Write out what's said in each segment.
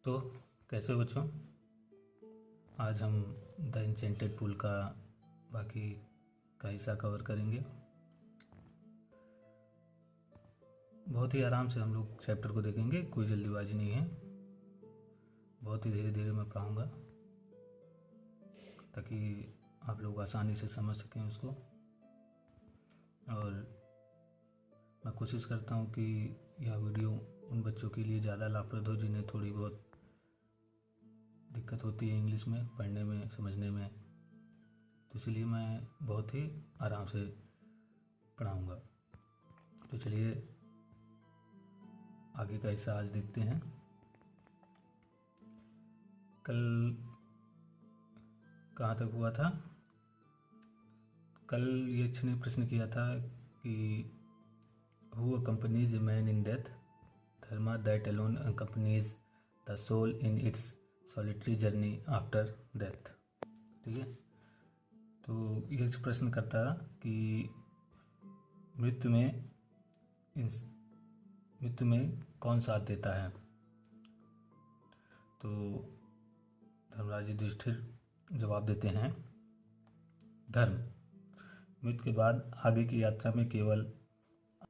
तो कैसे हो बच्चों। आज हम द इंचेंटेड पूल का बाकी का हिस्सा कवर करेंगे। बहुत ही आराम से हम लोग चैप्टर को देखेंगे, कोई जल्दीबाजी नहीं है। बहुत ही धीरे धीरे मैं पढ़ाऊँगा ताकि आप लोग आसानी से समझ सकें उसको। और मैं कोशिश करता हूँ कि यह वीडियो उन बच्चों के लिए ज़्यादा लाभप्रद हो जिन्हें थोड़ी बहुत दिक्कत होती है इंग्लिश में पढ़ने में, समझने में। तो इसलिए मैं बहुत ही आराम से पढ़ाऊँगा। तो चलिए आगे का हिस्सा आज देखते हैं। कल कहाँ तक हुआ था? कल यक्ष ने प्रश्न किया था कि who accompanies a man in death? Dharma that alone accompanies the soul in its solitary journey after death। ठीक है, तो यक्ष प्रश्न करता कि मृत्यु में कौन साथ देता है? तो धर्मराज युधिष्ठिर जवाब देते हैं, धर्म मृत्यु के बाद आगे की यात्रा में केवल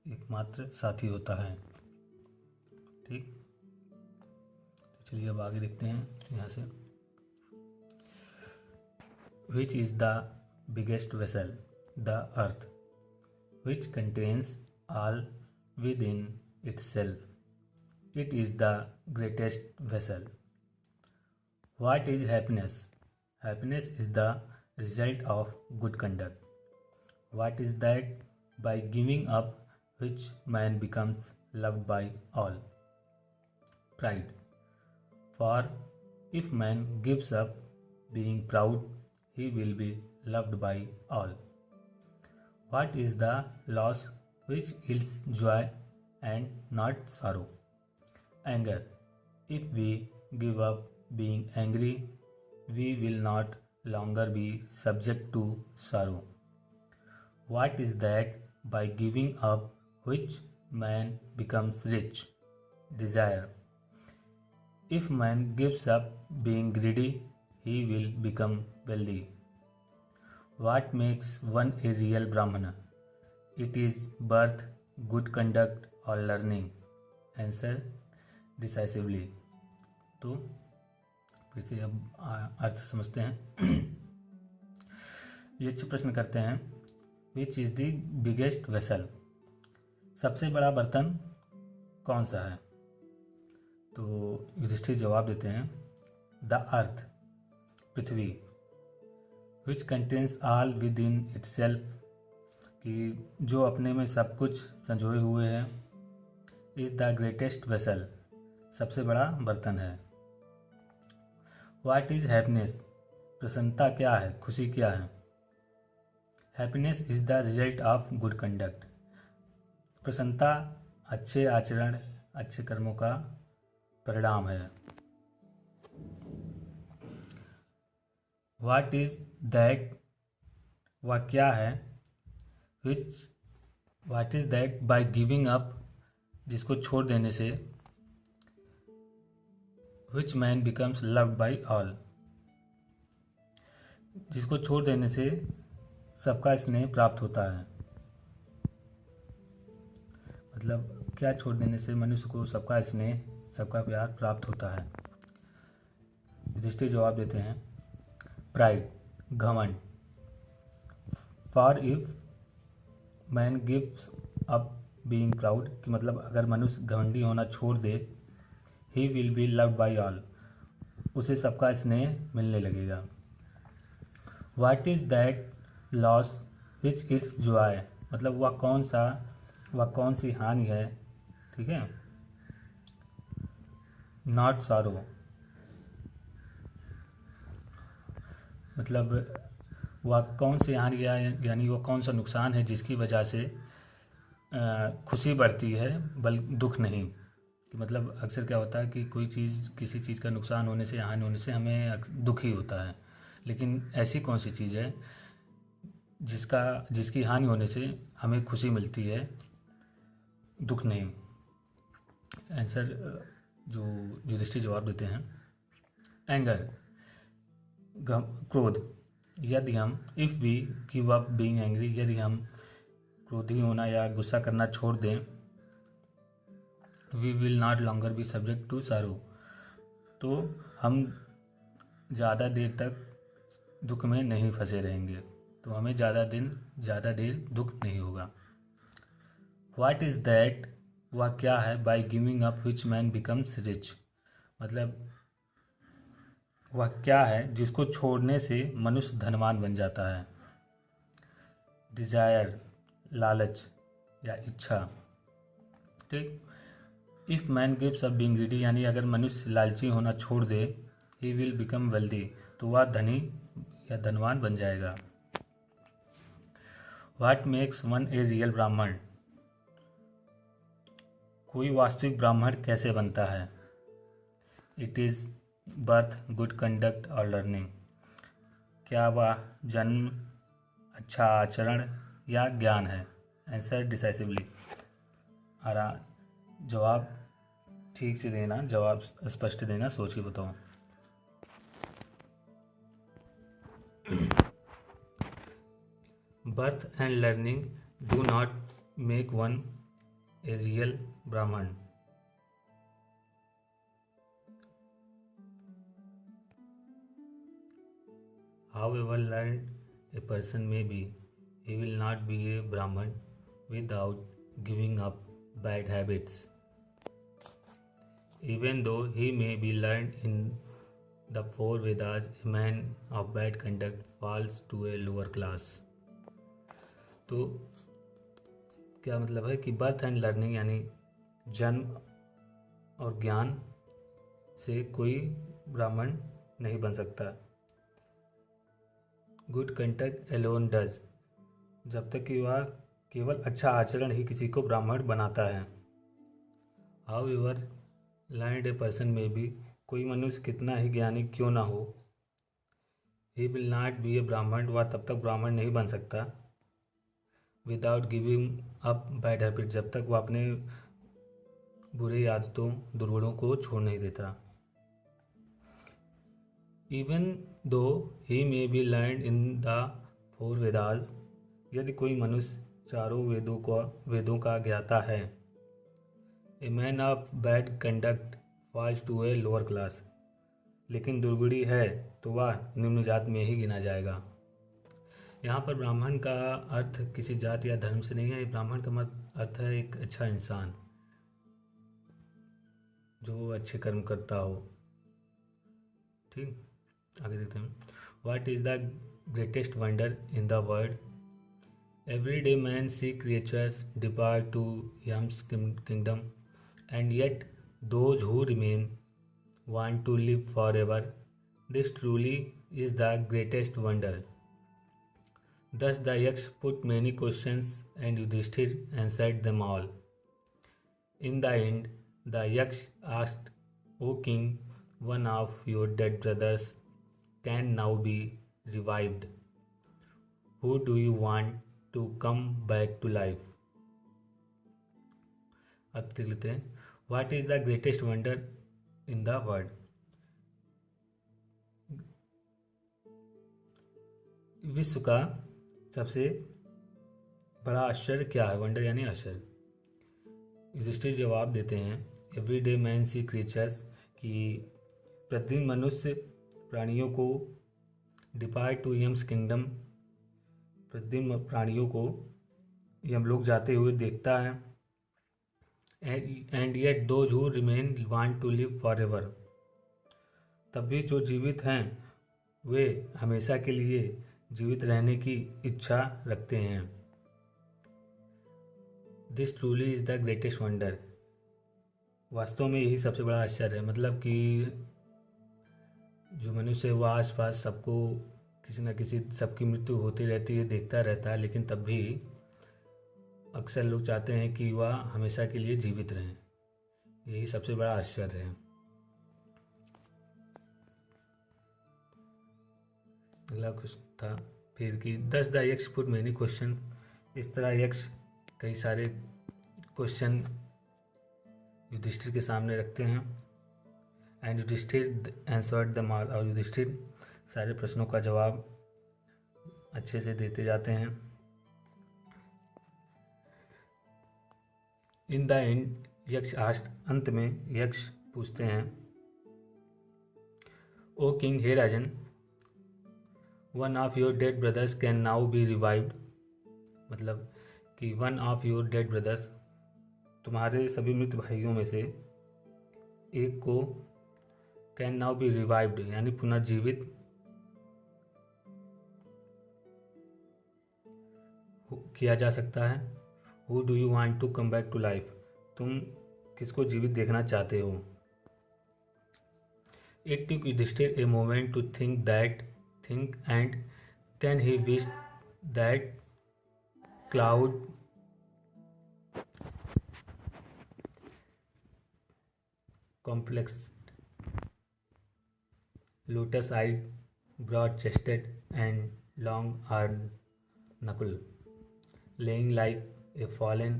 एकमात्र साथी होता है। ठीक, तो चलिए अब आगे देखते हैं यहाँ से। Which is the biggest vessel? The earth, which contains all within itself. It is the greatest vessel. What is happiness? Happiness is the result of good conduct. What is that? By giving up which man becomes loved by all. Pride. For if man gives up being proud, he will be loved by all. What is the loss which yields joy and not sorrow? Anger. If we give up being angry, we will not longer be subject to sorrow. What is that? By giving up which man becomes rich? Desire. If man gives up being greedy, he will become wealthy. What makes one a real Brahmana? It is birth, good conduct or learning. Answer decisively। तो फिर से अब अर्थ समझते हैं। यक्ष प्रश्न करते हैं, which is the biggest vessel? सबसे बड़ा बर्तन कौन सा है? तो युधिष्ठिर जवाब देते हैं, the earth, Prithvi, which contains all with in itself, कि जो अपने में सब कुछ संजोए हुए है। इज द ग्रेटेस्ट वेसल, सबसे बड़ा बर्तन है। What is happiness? प्रसन्नता क्या है, खुशी क्या है? Happiness is the result of good conduct, प्रसन्नता अच्छे आचरण, अच्छे कर्मों का परिणाम है। What is that? वह क्या है? What is that? By giving up, जिसको छोड़ देने से, which man becomes loved by all, जिसको छोड़ देने से सबका स्नेह प्राप्त होता है। मतलब क्या छोड़ देने से मनुष्य को सबका स्नेह, सबका प्यार प्राप्त होता है? युधिष्ठिर जवाब देते हैं, प्राइड, घमंड। For if man gives up being proud, कि मतलब अगर मनुष्य घमंडी होना छोड़ दे, he will be loved by all, उसे सबका स्नेह मिलने लगेगा। What is that loss which its joy, मतलब वह कौन सी हानि है, ठीक है, नॉट सॉरो, मतलब वह कौन सी हानि है, यानी वह कौन सा नुकसान है जिसकी वजह से खुशी बढ़ती है बल दुख नहीं। कि मतलब अक्सर क्या होता है कि कोई चीज़, किसी चीज़ का नुकसान होने से, हानि होने से हमें दुख ही होता है, लेकिन ऐसी कौन सी चीज़ है जिसकी हानि होने से हमें खुशी मिलती है, दुख नहीं। आंसर जो युधिष्ठिर जवाब देते हैं, एंगर, क्रोध, यदि हम if we give up being angry, यदि हम क्रोधी होना या गुस्सा करना छोड़ दें, we will not longer be subject to sorrow, तो हम ज़्यादा देर तक दुख में नहीं फंसे रहेंगे, तो हमें ज़्यादा देर दुख नहीं होगा। व्हाट इज़ दैट, वह क्या है, bye giving up which man becomes rich, मतलब वह क्या है जिसको छोड़ने से मनुष्य धनवान बन जाता है। डिजायर, लालच या इच्छा, ठीक। If man gives up being greedy, यानी अगर मनुष्य लालची होना छोड़ दे, ही विल बिकम वेल्दी, तो वह धनी या धनवान बन जाएगा। What makes one a real ब्राह्मण, कोई वास्तविक ब्राह्मण कैसे बनता है। It is birth, good conduct और लर्निंग, क्या वह जन्म, अच्छा आचरण या ज्ञान है। आंसर डिसाइसिवली, जवाब ठीक से देना, जवाब स्पष्ट देना, सोच के बताओ। Birth and learning do not make one a real ब्राह्मण। However learned a person may be, he will not be a Brahman without giving up bad habits. Even though he may be learned in the four Vedas, a man of bad conduct falls to a lower class. तो क्या मतलब है कि birth and learning यानी जन्म और ज्ञान से कोई ब्राह्मण नहीं बन सकता। गुड कंडक्ट एलोन डज, जब तक कि वह केवल अच्छा आचरण ही किसी को ब्राह्मण बनाता है। How ever learned a person में भी, कोई मनुष्य कितना ही ज्ञानी क्यों ना हो, ही विल नॉट बी ए ब्राह्मण, वह तब तक ब्राह्मण नहीं बन सकता। Without giving up bad habit, जब तक वह अपने बुरी आदतों, दुर्गुणों को छोड़ नहीं देता। Even though he may be learned in the four Vedas, यदि कोई मनुष्य चारों वेदों का ज्ञाता है। A man of bad conduct falls to a lower class, लेकिन दुर्गुणी है तो वह निम्न जात में ही गिना जाएगा। यहाँ पर ब्राह्मण का अर्थ किसी जात या धर्म से नहीं है, ब्राह्मण का अर्थ है एक अच्छा इंसान जो अच्छे कर्म करता हो। ठीक, आगे देखते हैं। What is the greatest wonder in the world, every day man see creatures depart to Yam's kingdom and yet those who remain want to live for ever, this truly is the greatest wonder. Thus the Yaksh put many questions and Yudhishthir answered them all. In the end, the Yaksh asked, O king, one of your dead brothers can now be revived. Who do you want to come back to life? अब देख लेते हैं। What is the greatest wonder in the world? विश्व का सबसे बड़ा आश्चर्य क्या है। वंडर यानी आश्चर्य। युधिष्ठिर जवाब देते हैं, every day man see creatures, कि प्रतिदिन मनुष्य प्राणियों को, डिपार्ट टू यम्स किंगडम, प्रतिदिन प्राणियों को यमलोक जाते हुए देखता है। And yet those who remain want to live for ever, तब भी जो जीवित हैं वे हमेशा के लिए जीवित रहने की इच्छा रखते हैं। This truly is the greatest wonder, वास्तव में यही सबसे बड़ा आश्चर्य है। मतलब कि जो मनुष्य है वह आसपास सबको किसी न किसी, सबकी मृत्यु होती रहती है, देखता रहता है, लेकिन तब भी अक्सर लोग चाहते हैं कि वह हमेशा के लिए जीवित रहें। यही सबसे बड़ा आश्चर्य है। अगला कुछ था फिर कि दस द यक्ष पुट मैनी क्वेश्चन, इस तरह यक्ष कई सारे क्वेश्चन युधिष्ठिर के सामने रखते हैं। And Yudhishthira answered them all, और युधिष्ठिर सारे प्रश्नों का जवाब अच्छे से देते जाते हैं। In the end Yaksha asked, अंत में यक्ष पूछते हैं, ओ किंग, हे राजन, one of your dead brothers can now be revived, मतलब कि one of your dead brothers, तुम्हारे सभी मृत भाइयों में से एक को कैन नाउ बी रिवाइव्ड यानी पुनर्जीवित किया जा सकता है। Who do you want to come back to life, तुम किसको जीवित देखना चाहते हो। It took Yudhishthira a moment to think and then he wished that cloud complex, lotus-eyed, broad-chested, and long-armed Nakul, laying like a fallen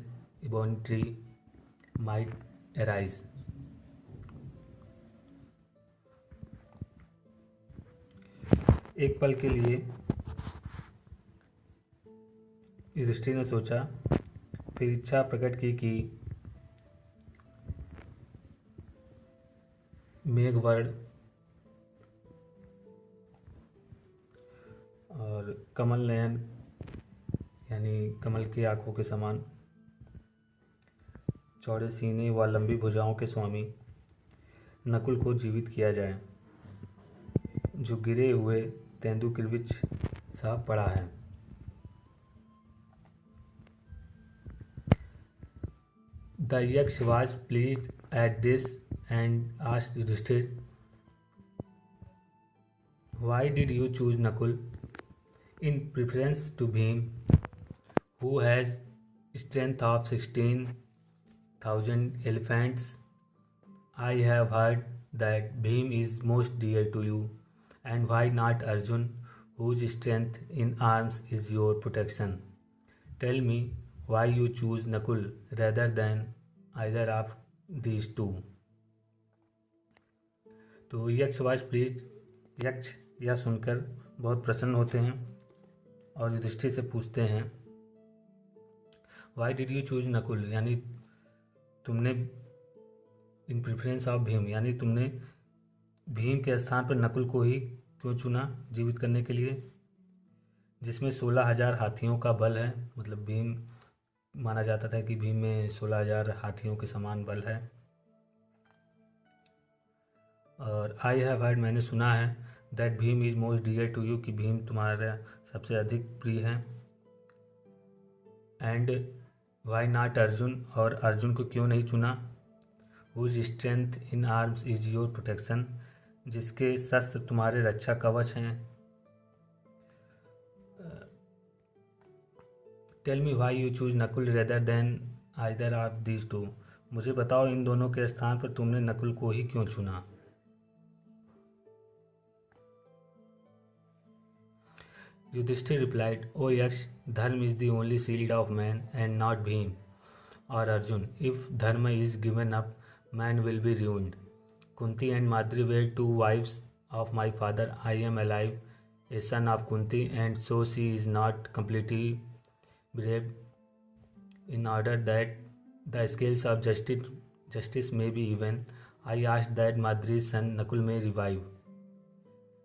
ebony tree, might arise. एक पल के लिए युधिष्ठिर ने सोचा, फिर इच्छा प्रकट की कि मेघवर्ण और कमल नयन यानी कमल की आंखों के समान चौड़े सीने व लंबी भुजाओं के स्वामी नकुल को जीवित किया जाए, जो गिरे हुए तेंदु के वृक्ष सा पड़ा है। द यक्ष was pleased at this and asked Yudhishthir, why did you choose Nakul in preference to Bhim, who has strength of 16,000 elephants? I have heard that Bhim is most dear to you, and why not Arjun, whose strength in arms is your protection? Tell me why you choose Nakul rather than either of these two. तो यक्ष was please, यक्ष यह सुनकर बहुत प्रसन्न होते हैं और युधिष्ठिर से पूछते हैं, why did you choose Nakul, यानी तुमने इन प्रेफरेंस ऑफ भीम, यानी तुमने भीम के स्थान पर नकुल को ही क्यों चुना जीवित करने के लिए, जिसमें 16,000 हाथियों का बल है। मतलब भीम माना जाता था कि भीम में 16,000 हाथियों के समान बल है। और आई हैव हर्ड, मैंने सुना है, that Bhim is most dear to you, कि भीम तुम्हारा सबसे अधिक प्रिय है। एंड वाई नॉट अर्जुन, और अर्जुन को क्यों नहीं चुना। Whose strength in arms is your protection, जिसके शस्त्र तुम्हारे रक्षा कवच हैं। Tell me why you choose Nakul rather than either of these two, मुझे बताओ इन दोनों के स्थान पर तुमने नकुल को ही क्यों चुना। Yudhishthir replied, O Yaksh, Dharma is the only shield of man and not Bhim or Arjun. If Dharma is given up, man will be ruined. Kunti and Madri were two wives of my father. I am alive, a son of Kunti, and so she is not completely brave. In order that the scales of justice may be even, I asked that Madri's son Nakul may revive.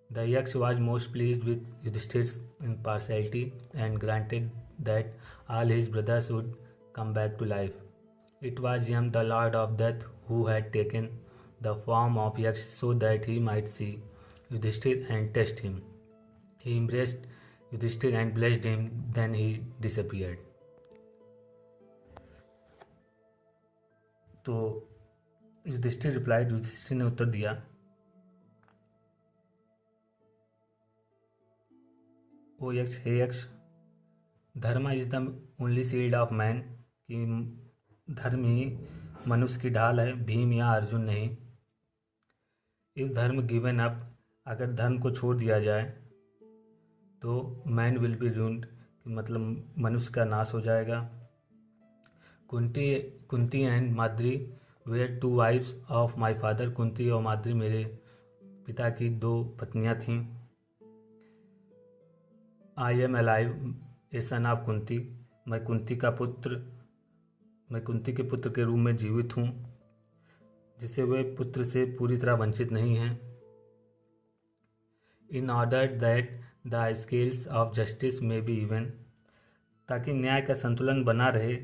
The Yaksh was most pleased with Yudhishthir's impartiality and granted that all his brothers would come back to life. It was Yam, the Lord of Death, who had taken the form of Yaksh so that he might see Yudhishthir and test him. He embraced Yudhishthir and blessed him, then he disappeared. तो Yudhishthir replied, Yudhishthir ने उत्तर दिया, ओ यक्ष, हे यक्ष, धर्म is the only shield of man, कि धर्म ही मनुष्य की ढाल है, भीम या अर्जुन नहीं। इफ धर्म गिवन अप, अगर धर्म को छोड़ दिया जाए तो मैन विल बी रून्ड, मतलब मनुष्य का नाश हो जाएगा। Kunti and Madri were 2 wives of my father, Kunti और माद्री मेरे पिता की 2 पत्नियां थीं। I am alive a son of Kunti, मैं कुंती के पुत्र के रूप में जीवित हूँ, जिससे वे पुत्र से पूरी तरह वंचित नहीं हैं। In order that the scales of justice में बी इवन, ताकि न्याय का संतुलन बना रहे।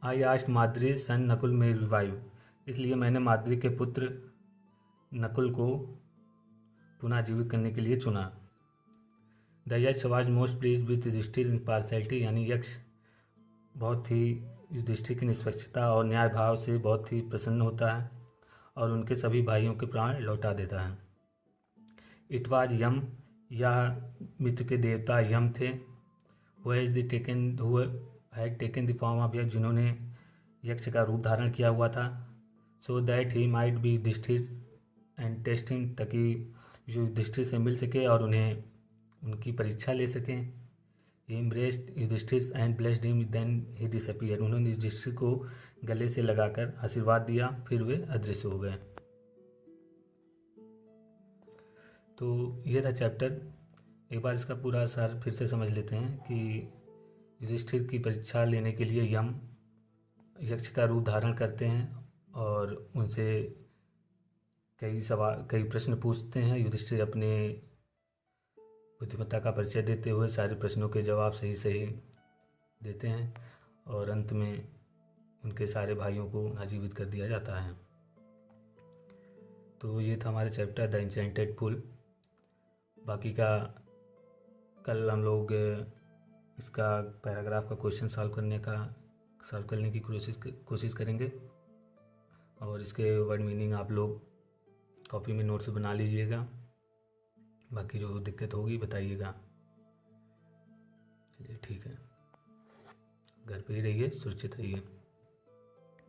आई आस्ट माद्री सन नकुल में रिवाइव, इसलिए मैंने माद्री के पुत्र नकुल को पुनः जीवित करने के लिए चुना। The Yaksha was most please with Yudhishthira in partiality, यानी यक्ष बहुत ही युधिष्ठिर की निष्पक्षता और न्याय भाव से बहुत ही प्रसन्न होता है और उनके सभी भाइयों के प्राण लौटा देता है। इट वाज यम, यह मित्र के देवता यम थे। Who had taken the form of Yaksha, जिन्होंने यक्ष का रूप धारण किया हुआ था। So that he might be Yudhishthira and test him, ताकि जो युधिष्ठिर से मिल सके और उन्हें उनकी परीक्षा ले सकें। He embraced Yudhishthira and blessed him, then he disappeared, उन्होंने युधिष्ठिर को गले से लगाकर आशीर्वाद दिया, फिर वे अदृश्य हो गए। तो ये था चैप्टर। एक बार इसका पूरा सार फिर से समझ लेते हैं कि युधिष्ठिर की परीक्षा लेने के लिए यम यक्ष का रूप धारण करते हैं और उनसे कई प्रश्न पूछते हैं। युधिष्ठिर अपने बुद्धिमत्ता का परिचय देते हुए सारे प्रश्नों के जवाब सही सही देते हैं और अंत में उनके सारे भाइयों को आजीवित कर दिया जाता है। तो ये था हमारे चैप्टर द एन्चेंटेड पुल। बाकी का कल हम लोग इसका पैराग्राफ का क्वेश्चन सॉल्व करने की कोशिश करेंगे और इसके वर्ड मीनिंग आप लोग कॉपी में नोट से बना लीजिएगा। बाकी जो दिक्कत होगी बताइएगा। चलिए ठीक है, घर पे ही रहिए, सुरक्षित रहिए।